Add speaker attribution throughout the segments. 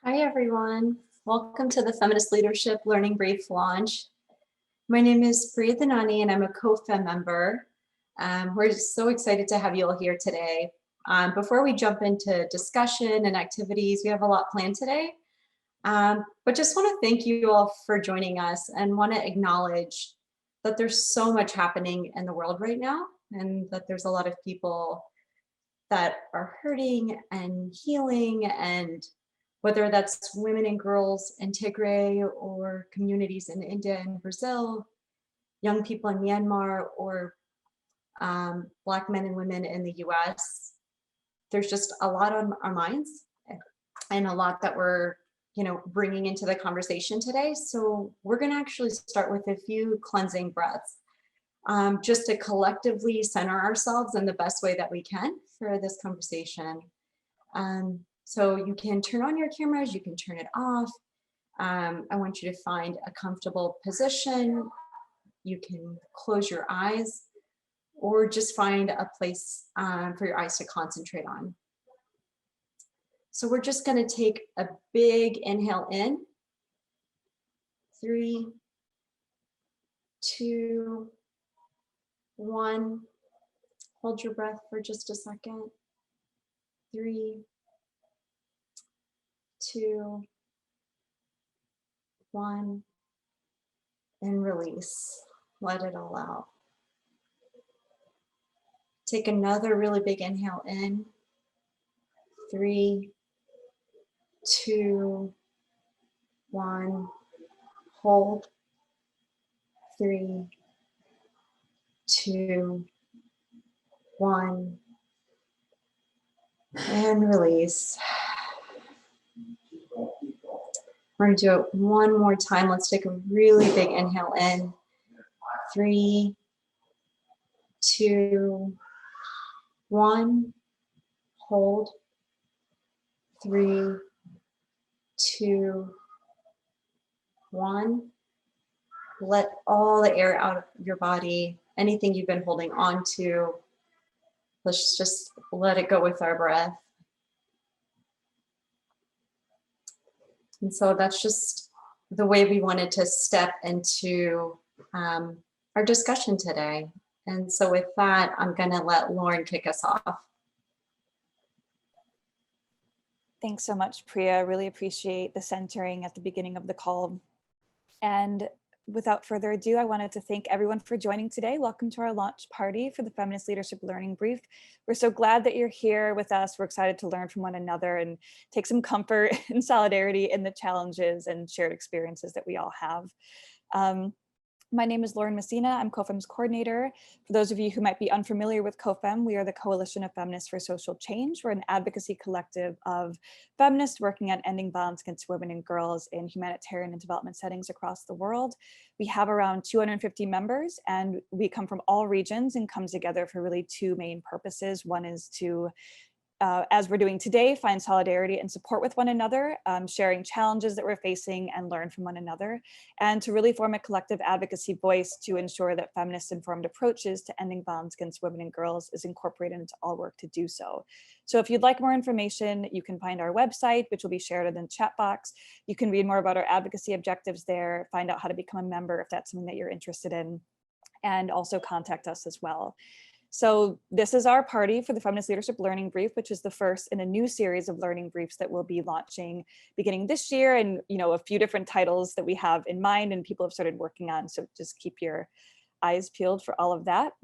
Speaker 1: Hi, everyone. Welcome to the Feminist Leadership Learning Brief launch. My name is Priya Dhanani, and I'm a COFEM member. We're just so excited to have you all here today. Before we jump into discussion and activities, we have a lot planned today. But just want to thank you all for joining us and want to acknowledge that there's so much happening in the world right now, and that there's a lot of people that are hurting and healing, and whether that's women and girls in Tigray or communities in India and Brazil, young people in Myanmar, or Black men and women in the US. There's just a lot on our minds and a lot that we're bringing into the conversation today. So we're going to actually start with a few cleansing breaths, just to collectively center ourselves in the best way that we can for this conversation. So you can turn on your cameras, you can turn it off. I want you to find a comfortable position. You can close your eyes or just find a place for your eyes to concentrate on. So we're just going to take a big inhale in. 3, 2, 1. Hold your breath for just a second. 3, 2, 1, and release. Let it all out. Take another really big inhale in. 3, 2, 1. Hold. 3, 2, 1. And release. We're going to do it one more time. Let's take a really big inhale in. 3, 2, 1. Hold. 3, 2, 1. Let all the air out of your body. Anything you've been holding on to, let's just let it go with our breath. And so that's just the way we wanted to step into our discussion today. And so with that, I'm going to let Lauren kick us off.
Speaker 2: Thanks so much, Priya. Really appreciate the centering at the beginning of the call. And without further ado, I wanted to thank everyone for joining today. Welcome to our launch party for the Feminist Leadership Learning Brief. We're so glad that you're here with us. We're excited to learn from one another and take some comfort and solidarity in the challenges and shared experiences that we all have. My name is Lauren Messina. I'm COFEM's coordinator. For those of you who might be unfamiliar with COFEM, we are the Coalition of Feminists for Social Change. We're an advocacy collective of feminists working on ending violence against women and girls in humanitarian and development settings across the world. We have around 250 members, and we come from all regions and come together for really two main purposes. One is to as we're doing today, find solidarity and support with one another, sharing challenges that we're facing and learn from one another, and to really form a collective advocacy voice to ensure that feminist-informed approaches to ending violence against women and girls is incorporated into all work to do so. So if you'd like more information, you can find our website, which will be shared in the chat box. You can read more about our advocacy objectives there, find out how to become a member if that's something that you're interested in, and also contact us as well. So this is our party for the Feminist Leadership Learning Brief, which is the first in a new series of learning briefs that we'll be launching beginning this year, and a few different titles that we have in mind and people have started working on. So just keep your eyes peeled for all of that.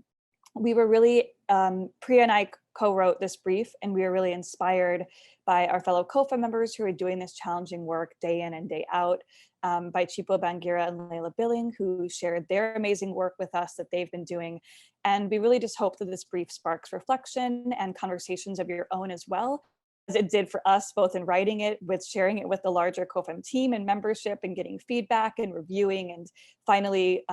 Speaker 2: We were really, Priya and I co-wrote this brief, and we were really inspired by our fellow COFA members who are doing this challenging work day in and day out, by Chipo Bangira and Layla Billing, who shared their amazing work with us that they've been doing. And we really just hope that this brief sparks reflection and conversations of your own as well, as it did for us, both in writing it, with sharing it with the larger COFEM team and membership, and getting feedback and reviewing, and finally,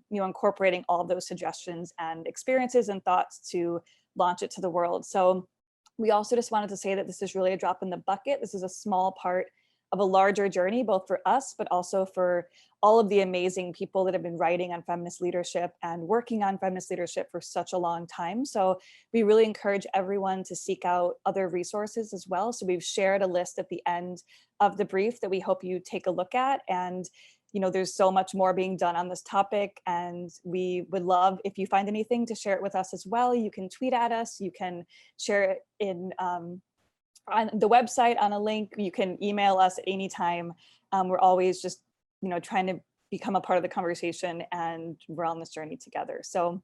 Speaker 2: incorporating all of those suggestions and experiences and thoughts to launch it to the world. So we also just wanted to say that this is really a drop in the bucket. This is a small part of a larger journey, both for us, but also for all of the amazing people that have been writing on feminist leadership and working on feminist leadership for such a long time. So we really encourage everyone to seek out other resources as well. So we've shared a list at the end of the brief that we hope you take a look at. And there's so much more being done on this topic, and we would love if you find anything to share it with us as well. You can tweet at us, you can share it in on the website on a link, you can email us at any time. We're always just trying to become a part of the conversation, and we're on this journey together. So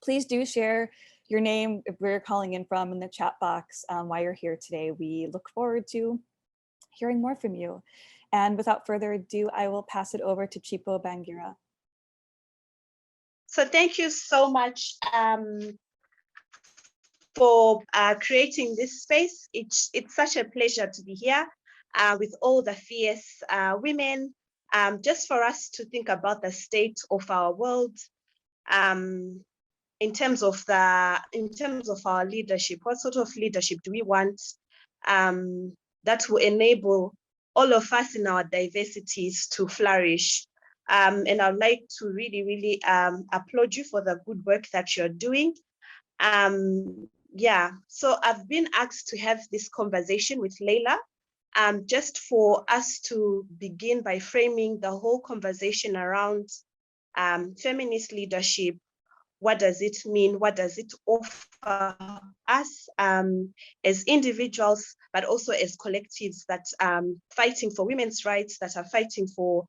Speaker 2: please do share your name, where you're calling in from, in the chat box while you're here today. We look forward to hearing more from you. And without further ado, I will pass it over to Chipo Bangira.
Speaker 3: So thank you so much for creating this space. It's such a pleasure to be here with all the fierce women, just for us to think about the state of our world in terms of our leadership. What sort of leadership do we want that will enable all of us in our diversities to flourish? And I'd like to really applaud you for the good work that you're doing. So I've been asked to have this conversation with Leila, just for us to begin by framing the whole conversation around feminist leadership. What does it mean? What does it offer us as individuals, but also as collectives that fighting for women's rights, that are fighting for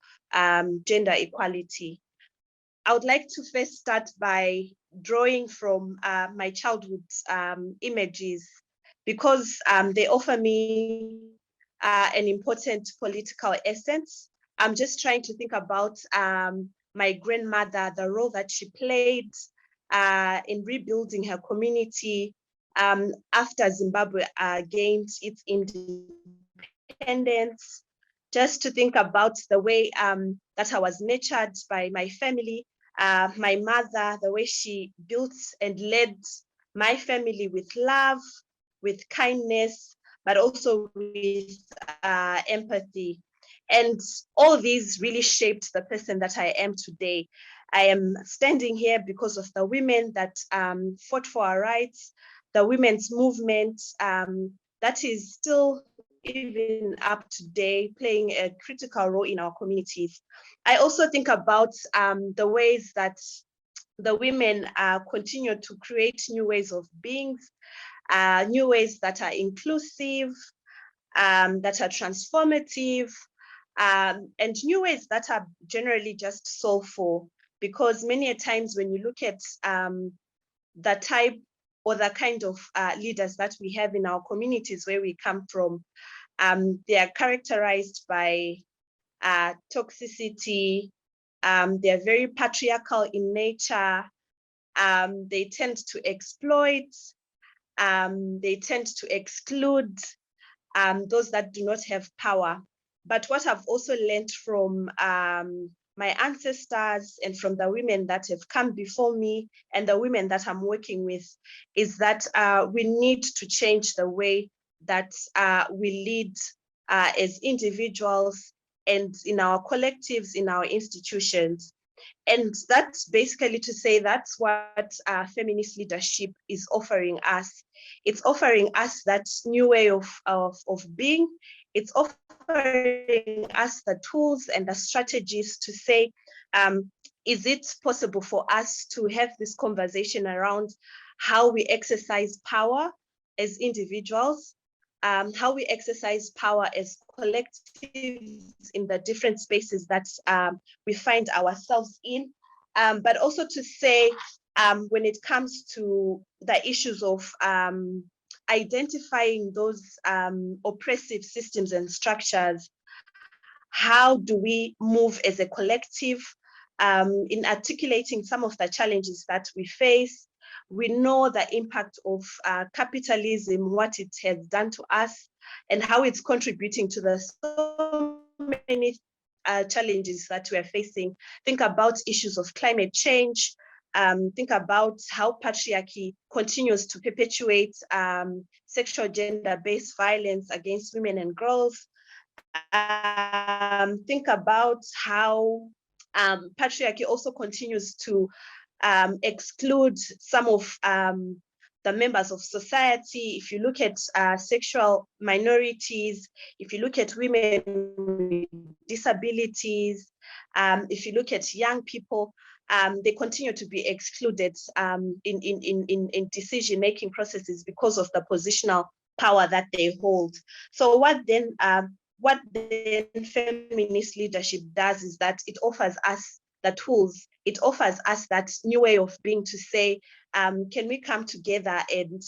Speaker 3: gender equality? I would like to first start by drawing from my childhood images, because they offer me an important political essence. I'm just trying to think about my grandmother, the role that she played in rebuilding her community after Zimbabwe gained its independence. Just to think about the way that I was nurtured by my family, my mother, the way she built and led my family with love, with kindness, but also with empathy. And all these really shaped the person that I am today. I am standing here because of the women that fought for our rights, the women's movement that is still, even up today, playing a critical role in our communities. I also think about the ways that the women continue to create new ways of being, new ways that are inclusive, that are transformative, and new ways that are generally just soulful. Because many a times when you look at the type or the kind of leaders that we have in our communities where we come from, they are characterized by toxicity. They're very patriarchal in nature. They tend to exploit. They tend to exclude those that do not have power. But what I've also learned from my ancestors and from the women that have come before me and the women that I'm working with is that we need to change the way that we lead as individuals and in our collectives, in our institutions. And that's basically to say that's what feminist leadership is offering us. It's offering us that new way of being. It's offering us the tools and the strategies to say, is it possible for us to have this conversation around how we exercise power as individuals, how we exercise power as collectives in the different spaces that we find ourselves in, but also to say, when it comes to the issues of identifying those oppressive systems and structures, how do we move as a collective in articulating some of the challenges that we face? We know the impact of capitalism, what it has done to us, and how it's contributing to the so many challenges that we are facing. Think about issues of climate change. Think about how patriarchy continues to perpetuate sexual gender-based violence against women and girls. think about how patriarchy also continues to exclude some of the members of society. If you look at sexual minorities, if you look at women with disabilities, if you look at young people, they continue to be excluded in decision-making processes because of the positional power that they hold. So what then feminist leadership does is that it offers us the tools, it offers us that new way of being to say, can we come together and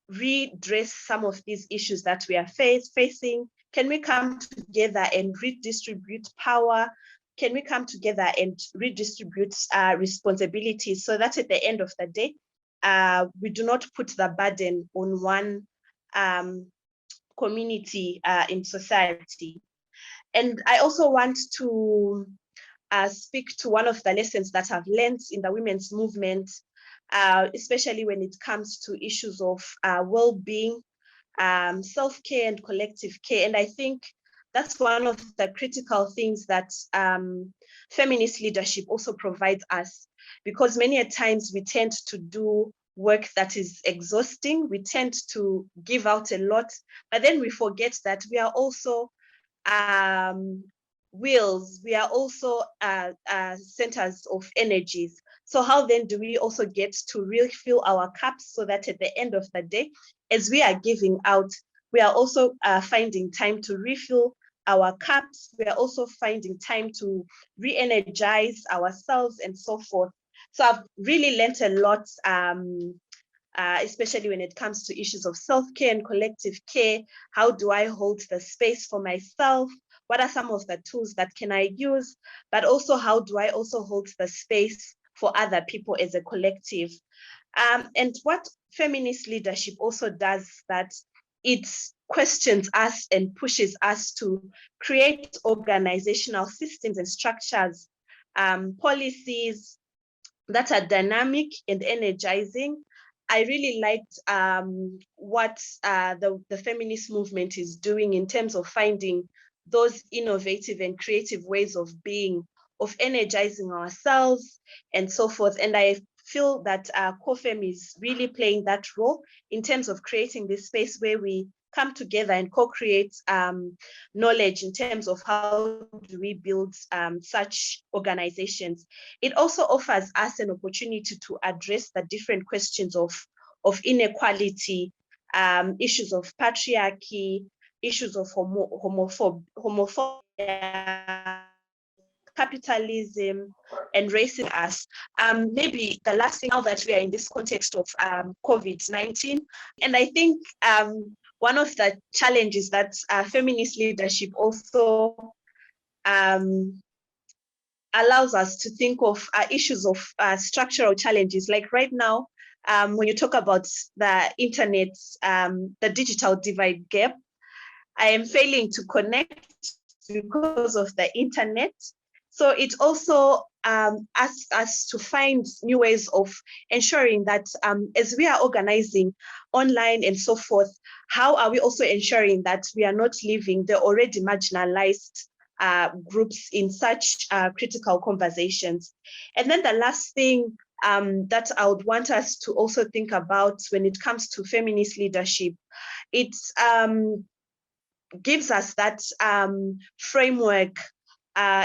Speaker 3: redress some of these issues that we are facing? Can we come together and redistribute power? Can we come together and redistribute responsibilities so that at the end of the day, we do not put the burden on one community in society? And I also want to speak to one of the lessons that I've learned in the women's movement, especially when it comes to issues of well-being, self-care and collective care. And I think that's one of the critical things that feminist leadership also provides us, because many a times we tend to do work that is exhausting, we tend to give out a lot, but then we forget that we are also wheels, we are also centers of energies. So how then do we also get to refill our cups so that at the end of the day, as we are giving out, we are also finding time to refill our cups. We are also finding time to re-energize ourselves and so forth. So I've really learned a lot, especially when it comes to issues of self-care and collective care. How do I hold the space for myself? What are some of the tools that can I use? But also, how do I also hold the space for other people as a collective? And what feminist leadership also does, that it questions us and pushes us to create organizational systems and structures, policies that are dynamic and energizing. I really liked what the feminist movement is doing in terms of finding those innovative and creative ways of being, of energizing ourselves and so forth. And I feel that COFEM is really playing that role in terms of creating this space where we come together and co-create knowledge in terms of how do we build such organizations. It also offers us an opportunity to address the different questions of inequality, issues of patriarchy, issues of homophobia, capitalism, and racism us. Maybe the last thing, now that we are in this context of COVID-19, and I think one of the challenges that feminist leadership also allows us to think of issues of structural challenges. Like right now, when you talk about the internet, the digital divide gap, I am failing to connect because of the internet. So it also asks us to find new ways of ensuring that as we are organizing online and so forth, how are we also ensuring that we are not leaving the already marginalized groups in such critical conversations? And then the last thing that I would want us to also think about when it comes to feminist leadership, it gives us that framework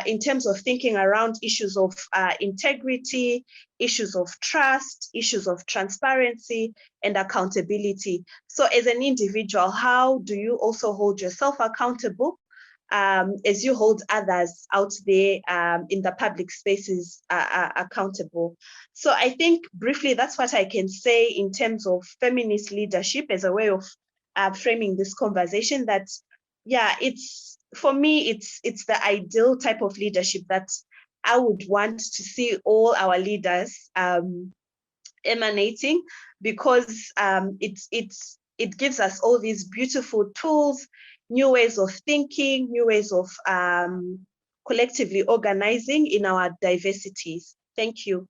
Speaker 3: in terms of thinking around issues of integrity, issues of trust, issues of transparency, and accountability. So as an individual, how do you also hold yourself accountable as you hold others out there in the public spaces accountable? So I think briefly, that's what I can say in terms of feminist leadership as a way of framing this conversation. That, yeah, it's, for me, it's the ideal type of leadership that I would want to see all our leaders emanating, because it gives us all these beautiful tools, new ways of thinking, new ways of collectively organizing in our diversities. Thank you.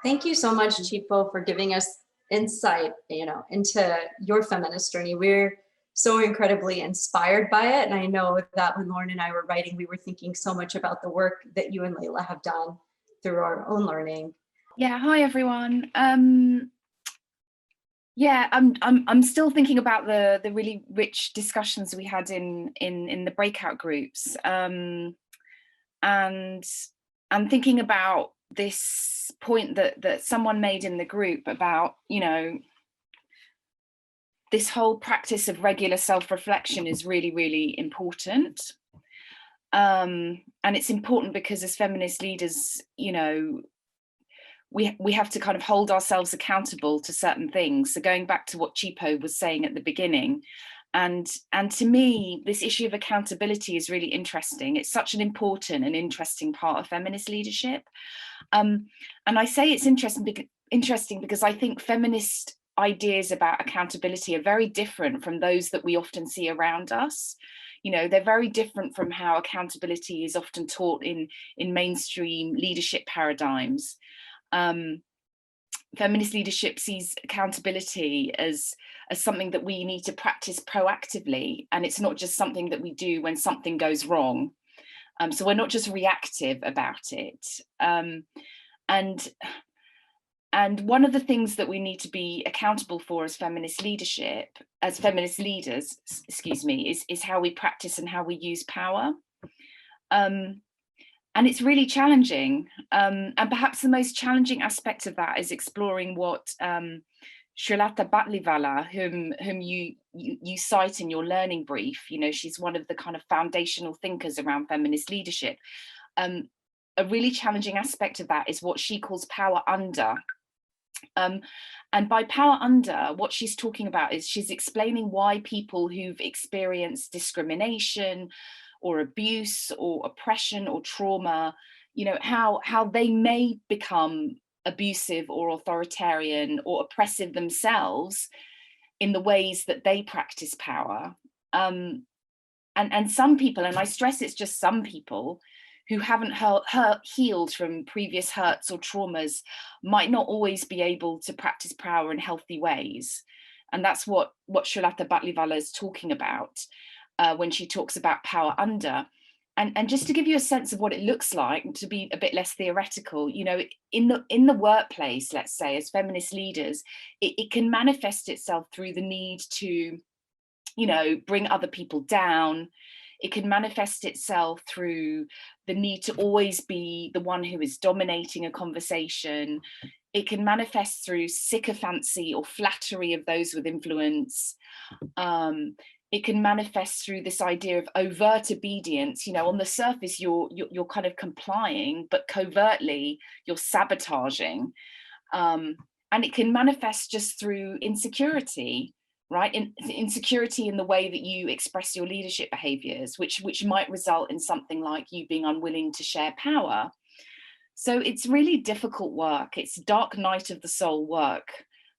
Speaker 1: Thank you so much, Chipo, for giving us insight, into your feminist journey. We're so incredibly inspired by it. And I know that when Lauren and I were writing, we were thinking so much about the work that you and Layla have done through our own learning.
Speaker 4: Yeah, hi everyone. Yeah, I'm still thinking about the really rich discussions we had in the breakout groups, and thinking about this point that someone made in the group about, you know, this whole practice of regular self-reflection is really, really important. And it's important because as feminist leaders, you know, we have to kind of hold ourselves accountable to certain things. So going back to what Chipo was saying at the beginning, and to me, this issue of accountability is really interesting. It's such an important and interesting part of feminist leadership. And I say it's interesting because I think feminist ideas about accountability are very different from those that we often see around us. You know, they're very different from how accountability is often taught in mainstream leadership paradigms. Feminist leadership sees accountability as something that we need to practice proactively, and it's not just something that we do when something goes wrong. So we're not just reactive about it. And one of the things that we need to be accountable for as feminist leadership, as feminist leaders, excuse me, is how we practice and how we use power. And it's really challenging. And perhaps the most challenging aspect of that is exploring what Srilata Batlivala, whom you cite in your learning brief, you know, she's one of the kind of foundational thinkers around feminist leadership. A really challenging aspect of that is what she calls power under. And by power under, what she's talking about is she's explaining why people who've experienced discrimination or abuse or oppression or trauma, you know, how they may become abusive or authoritarian or oppressive themselves in the ways that they practice power. And some people, and I stress it's just some people, who haven't healed from previous hurts or traumas might not always be able to practice power in healthy ways. And that's what Srilata Batlivala is talking about when she talks about power under. And just to give you a sense of what it looks like, to be a bit less theoretical, you know, in the workplace, let's say, as feminist leaders, it can manifest itself through the need to, you know, bring other people down. It can manifest itself through the need to always be the one who is dominating a conversation. It can manifest through sycophancy or flattery of those with influence. It can manifest through this idea of overt obedience. You know, on the surface, you're kind of complying, but covertly you're sabotaging. And it can manifest just through insecurity. Right, insecurity in the way that you express your leadership behaviors, which might result in something like you being unwilling to share power. So it's really difficult work. It's dark night of the soul work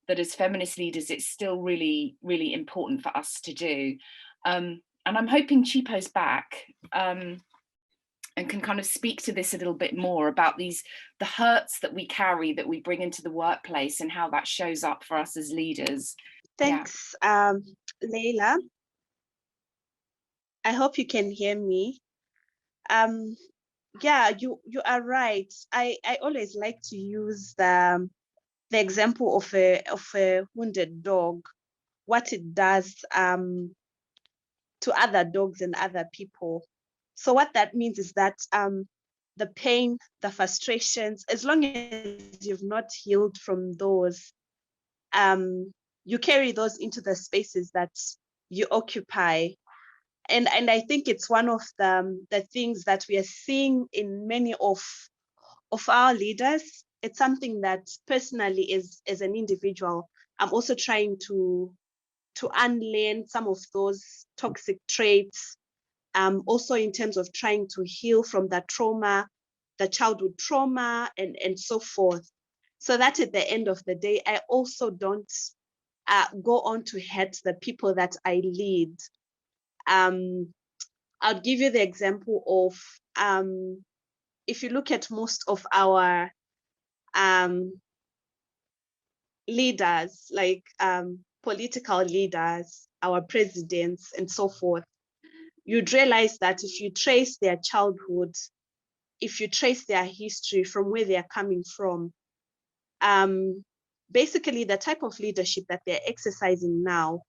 Speaker 4: that as feminist leaders, it's still really, really important for us to do. And I'm hoping Chipo's back and can kind of speak to this a little bit more about the hurts that we carry, that we bring into the workplace, and how that shows up for us as leaders.
Speaker 3: Thanks, Layla. I hope you can hear me. Yeah, you are right. I always like to use the example of a wounded dog, what it does to other dogs and other people. So what that means is that the pain, the frustrations, as long as you've not healed from those, you carry those into the spaces that you occupy. And I think it's one of the things that we are seeing in many of our leaders. It's something that personally, as an individual, I'm also trying to unlearn some of those toxic traits, also in terms of trying to heal from the trauma, the childhood trauma, and so forth. So that at the end of the day, I also don't go on to hurt the people that I lead. I'll give you the example of, if you look at most of our leaders, like political leaders, our presidents, and so forth, you'd realize that if you trace their childhood, if you trace their history from where they are coming from, basically the type of leadership that they're exercising now,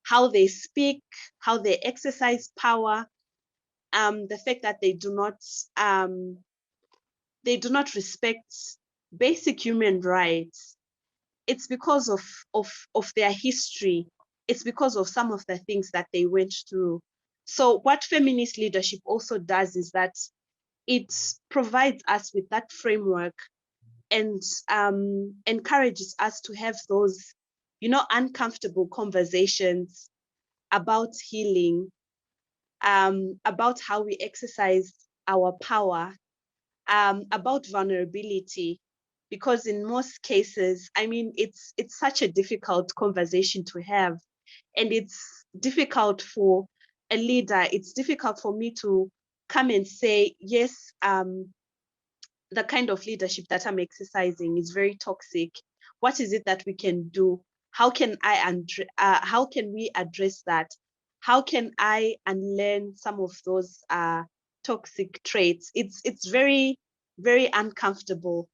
Speaker 3: how they speak, how they exercise power, the fact that they do not respect basic human rights, it's because of their history. It's because of some of the things that they went through. So what feminist leadership also does is that it provides us with that framework and encourages us to have those, uncomfortable conversations about healing, about how we exercise our power, about vulnerability, because in most cases, it's such a difficult conversation to have, and it's difficult for a leader. It's difficult for me to come and say, yes, the kind of leadership that I'm exercising is very toxic. What is it that we can do? How can we address that? How can I unlearn some of those toxic traits? It's very, very uncomfortable,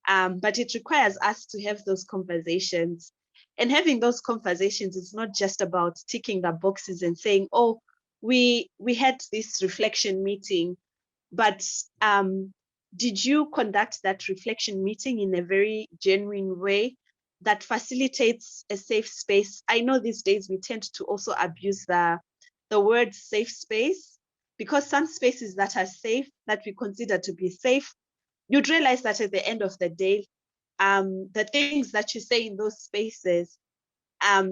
Speaker 3: but it requires us to have those conversations. And having those conversations is not just about ticking the boxes and saying, oh, we had this reflection meeting, but did you conduct that reflection meeting in a very genuine way that facilitates a safe space? I know these days we tend to also abuse the word safe space, because some spaces that are safe, that we consider to be safe, you'd realize that at the end of the day, the things that you say in those spaces,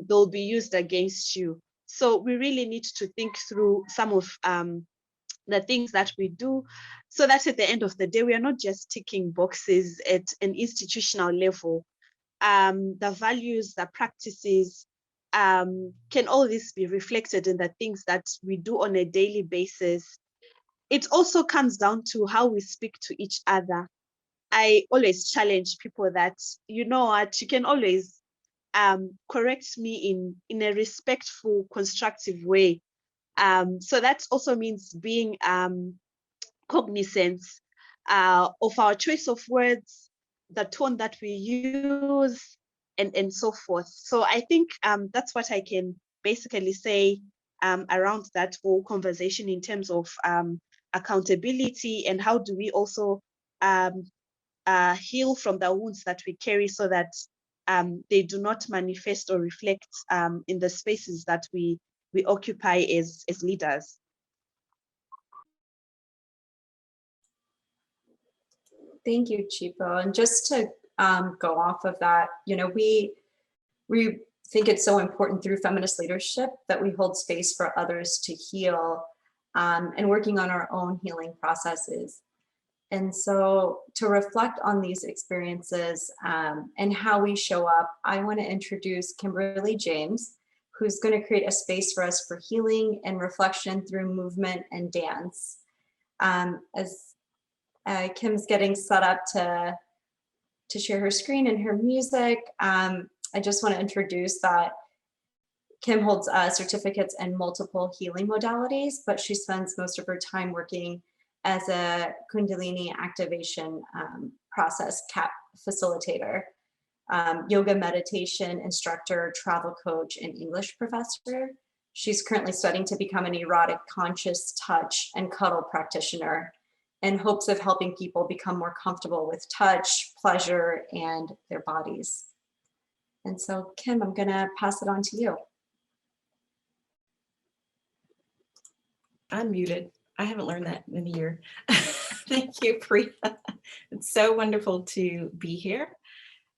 Speaker 3: they'll be used against you. So we really need to think through some of the things that we do, so that at the end of the day, we are not just ticking boxes at an institutional level. The values, the practices, can all this be reflected in the things that we do on a daily basis? It also comes down to how we speak to each other. I always challenge people that, you know what, you can always correct me in a respectful, constructive way. So that also means being cognizant of our choice of words, the tone that we use, and so forth. So I think that's what I can basically say around that whole conversation in terms of accountability, and how do we also heal from the wounds that we carry, so that they do not manifest or reflect in the spaces that we occupy as leaders.
Speaker 1: Thank you, Chipo. And just to go off of that, we think it's so important through feminist leadership that we hold space for others to heal, and working on our own healing processes. And so to reflect on these experiences and how we show up, I want to introduce Kimberly James, who's going to create a space for us for healing and reflection through movement and dance. As Kim's getting set up to share her screen and her music, I just want to introduce that Kim holds certificates in multiple healing modalities, but she spends most of her time working as a Kundalini activation process CAP facilitator, yoga meditation instructor, travel coach, and English professor. She's currently studying to become an erotic conscious touch and cuddle practitioner, in hopes of helping people become more comfortable with touch, pleasure, and their bodies. And so, Kim, I'm gonna pass it on to you.
Speaker 5: I'm muted. I haven't learned that in a year. Thank you, Priya. It's so wonderful to be here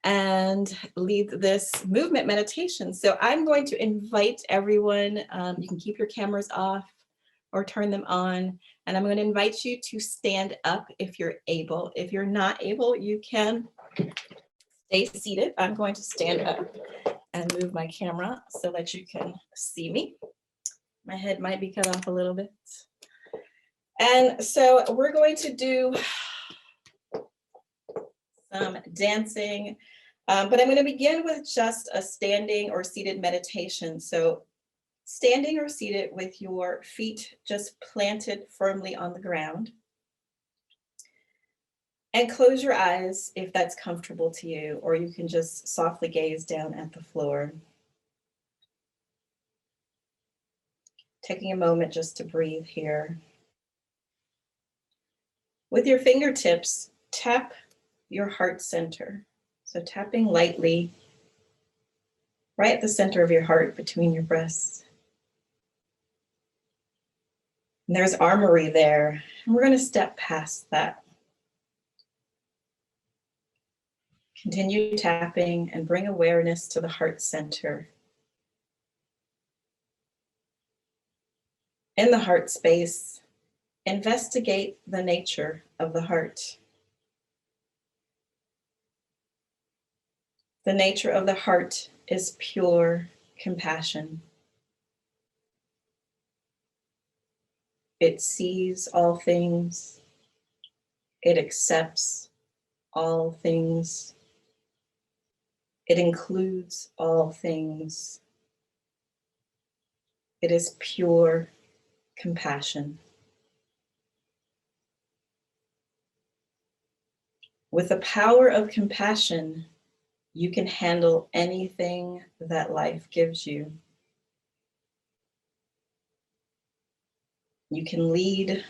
Speaker 5: and lead this movement meditation. So I'm going to invite everyone, you can keep your cameras off or turn them on, and I'm going to invite you to stand up if you're able. If you're not able, you can stay seated. I'm going to stand up and move my camera so that you can see me. My head might be cut off a little bit. And so we're going to do some dancing. But I'm going to begin with just a standing or seated meditation. So standing or seated with your feet just planted firmly on the ground. And close your eyes if that's comfortable to you, or you can just softly gaze down at the floor. Taking a moment just to breathe here. With your fingertips, tap your heart center. So tapping lightly right at the center of your heart between your breasts. And there's armory there, and we're going to step past that. Continue tapping and bring awareness to the heart center. In the heart space, investigate the nature of the heart. The nature of the heart is pure compassion. It sees all things. It accepts all things. It includes all things. It is pure compassion. With the power of compassion, you can handle anything that life gives you. You can lead.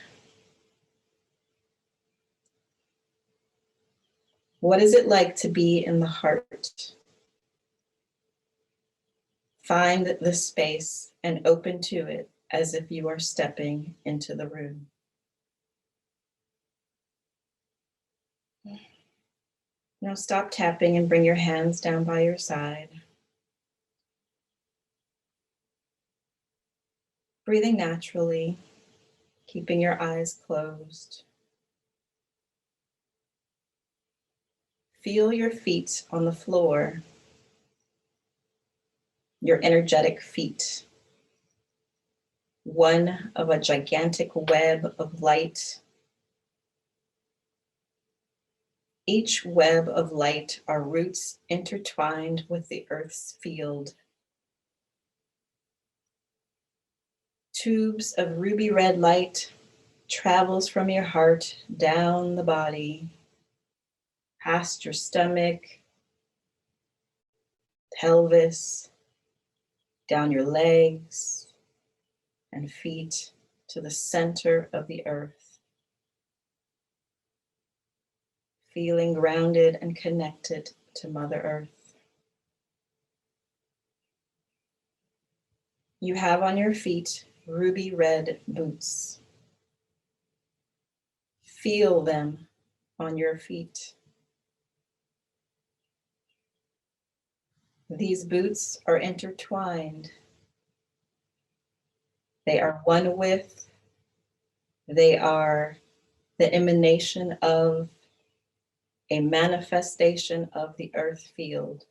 Speaker 5: What is it like to be in the heart? Find the space and open to it as if you are stepping into the room. Now stop tapping and bring your hands down by your side. Breathing naturally, keeping your eyes closed. Feel your feet on the floor, your energetic feet. One of a gigantic web of light. Each web of light are roots intertwined with the earth's field. Tubes of ruby red light travels from your heart down the body, past your stomach, pelvis, down your legs and feet to the center of the earth. Feeling grounded and connected to Mother Earth. You have on your feet ruby red boots. Feel them on your feet. These boots are intertwined. They are one with, they are the emanation of a manifestation of the earth field.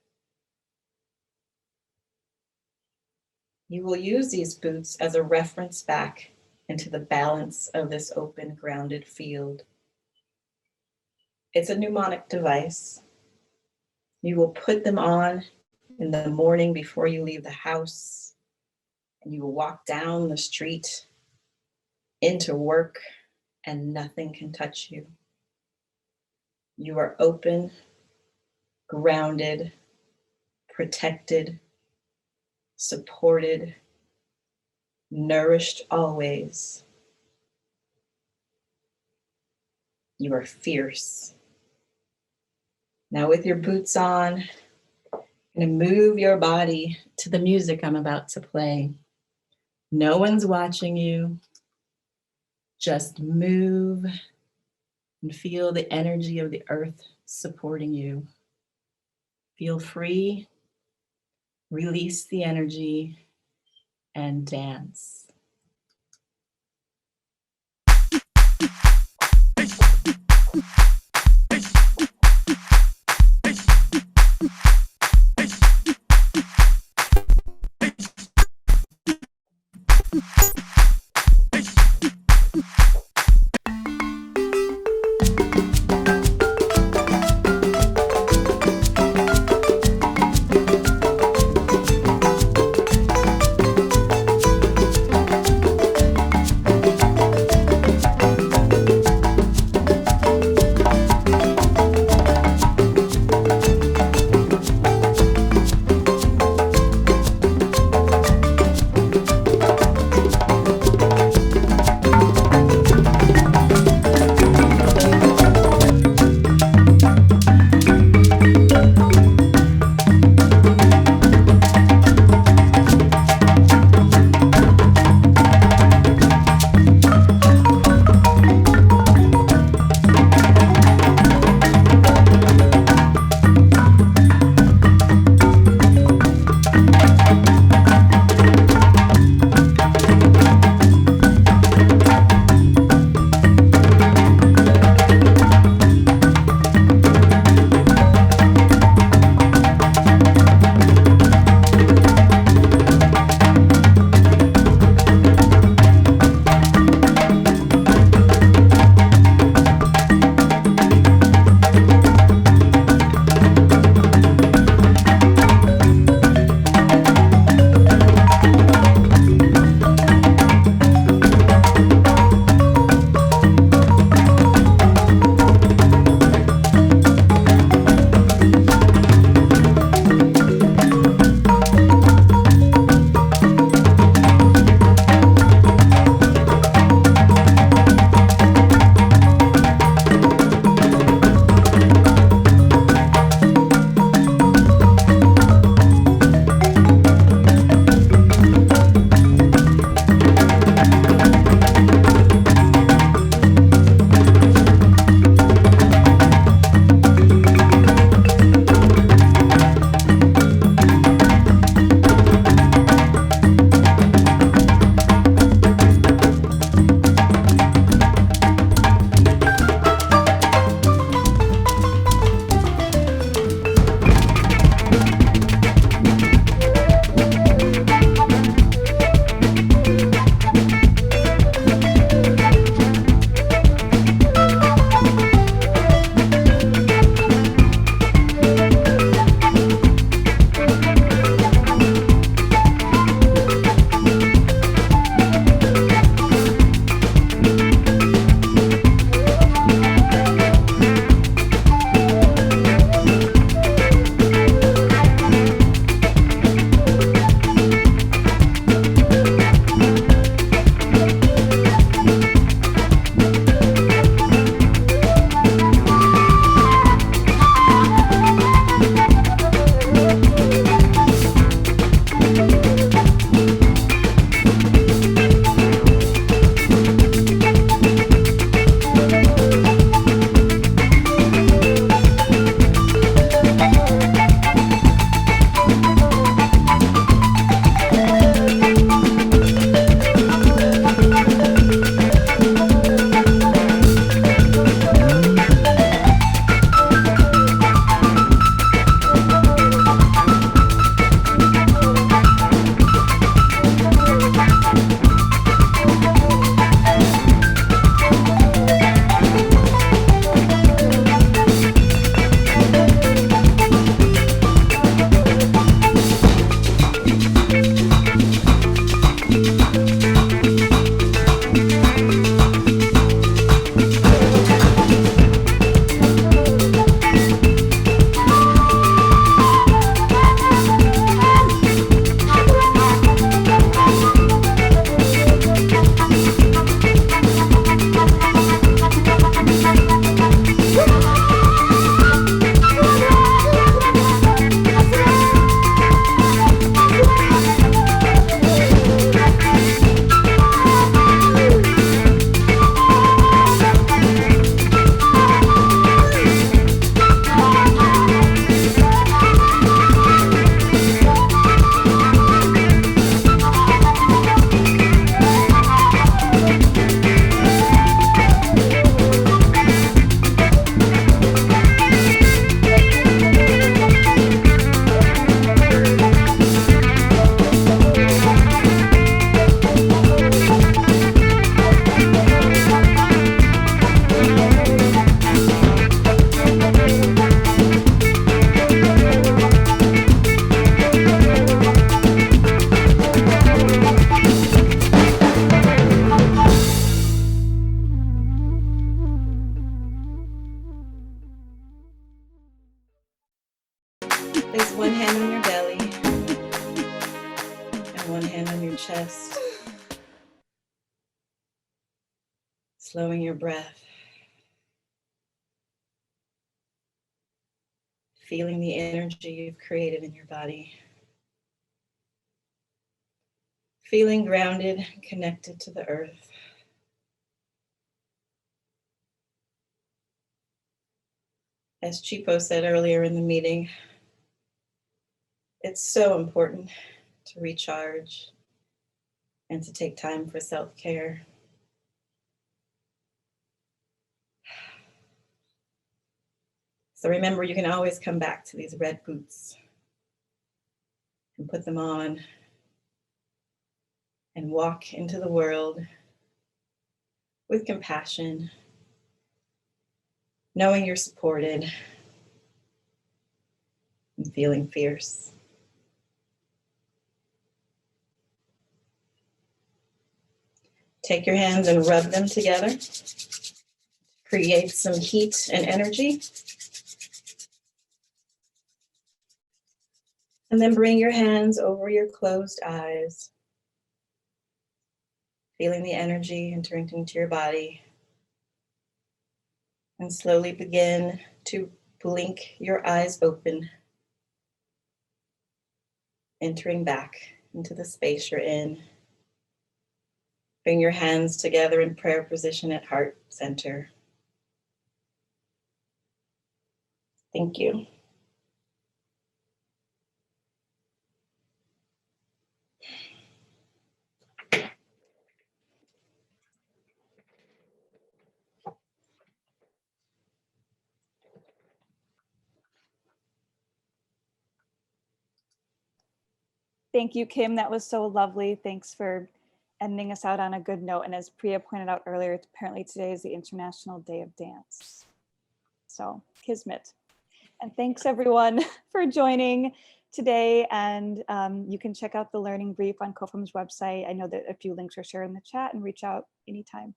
Speaker 5: You will use these boots as a reference back into the balance of this open, grounded field. It's a mnemonic device. You will put them on in the morning before you leave the house, and you will walk down the street into work, and nothing can touch you. You are open, grounded, protected, supported, nourished always. You are fierce. Now with your boots on, you're going to move your body to the music I'm about to play. No one's watching you. Just move and feel the energy of the earth supporting you. Feel free, release the energy, and dance. Slowing your breath. Feeling the energy you've created in your body. Feeling grounded, connected to the earth. As Chipo said earlier in the meeting, it's so important to recharge and to take time for self-care. So remember, you can always come back to these red boots and put them on and walk into the world with compassion, knowing you're supported and feeling fierce. Take your hands and rub them together. Create some heat and energy. And then bring your hands over your closed eyes, feeling the energy entering into your body. And slowly begin to blink your eyes open, entering back into the space you're in. Bring your hands together in prayer position at heart center. Thank you.
Speaker 2: Thank you, Kim. That was so lovely. Thanks for ending us out on a good note. And as Priya pointed out earlier, apparently today is the International Day of Dance. So, kismet. And thanks everyone for joining today. And you can check out the learning brief on COFEM's website. I know that a few links are shared in the chat, and reach out anytime.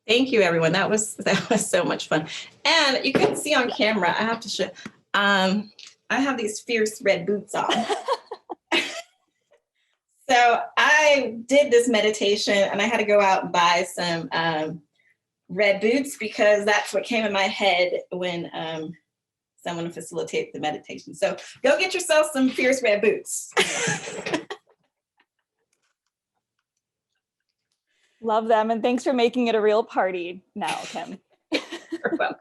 Speaker 5: Thank you, everyone. That was so much fun. And you couldn't see on camera, I have to show, I have these fierce red boots on. So I did this meditation and I had to go out and buy some red boots because that's what came in my head when someone facilitated the meditation. So go get yourself some fierce red boots.
Speaker 2: Love them. And thanks for making it a real party now, Kim.
Speaker 5: You're welcome.